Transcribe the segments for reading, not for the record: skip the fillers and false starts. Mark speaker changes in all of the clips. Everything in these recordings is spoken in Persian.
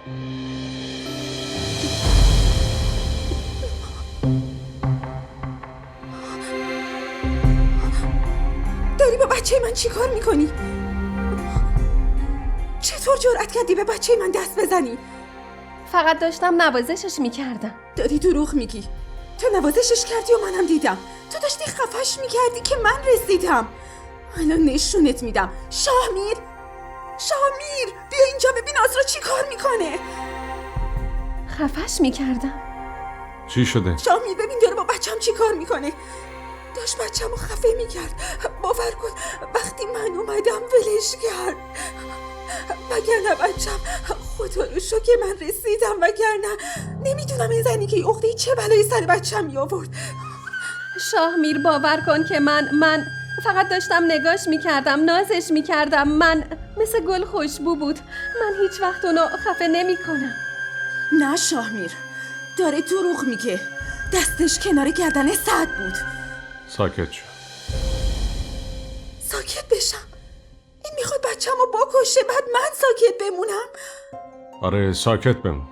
Speaker 1: داری با بچه من چی کار میکنی؟ چطور جرأت کردی به بچه من دست بزنی؟
Speaker 2: فقط داشتم نوازشش میکردم.
Speaker 1: داری دروغ میگی. تو نوازشش کردی و منم دیدم. تو داشتی خفش میکردی که من رسیدم. الان نشونت میدم. شاهمیر بیا اینجا ببین آزرا چی کار میکنه.
Speaker 2: خفش میکردم.
Speaker 3: چی شده؟
Speaker 1: شاهمیر ببین داره با بچم چی کار میکنه. داشت بچه‌مو خفه میکرد. باور کن وقتی من اومدم ولش کرد. وگرنه بچم خدا رو شکر که من رسیدم. وگرنه نمیدونم این زنی که عقده چه بلایی سر بچم میآورد.
Speaker 2: شاهمیر باور کن که من فقط داشتم نگاش میکردم، نازش میکردم. من مثل گل خوشبو بود. من هیچ وقت اونو خفه نمیکنم.
Speaker 1: نه شاهمیر داره دروغ میگه. دستش کنار گردن سعد بود.
Speaker 3: ساکت شو.
Speaker 1: ساکت بشم؟ این میخواد بچه‌مو بکشه بعد من ساکت بمونم؟
Speaker 3: آره ساکت بمون،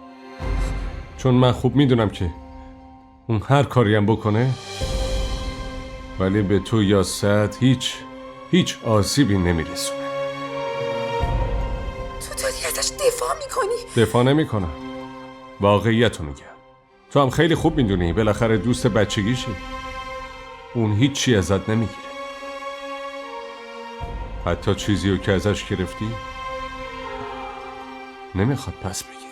Speaker 3: چون من خوب میدونم که اون هر کاری هم بکنه ولی به تو یا سعد هیچ آسیبی نمیرسونه.
Speaker 1: تو داری ازش دفاع میکنی؟
Speaker 3: دفاع نمیکنم، واقعیتو میگم. تو هم خیلی خوب میدونی بالاخره دوست بچگیشی. اون هیچی ازت نمیگیره، حتی چیزی رو که ازش گرفتی نمیخواد پس بگیره.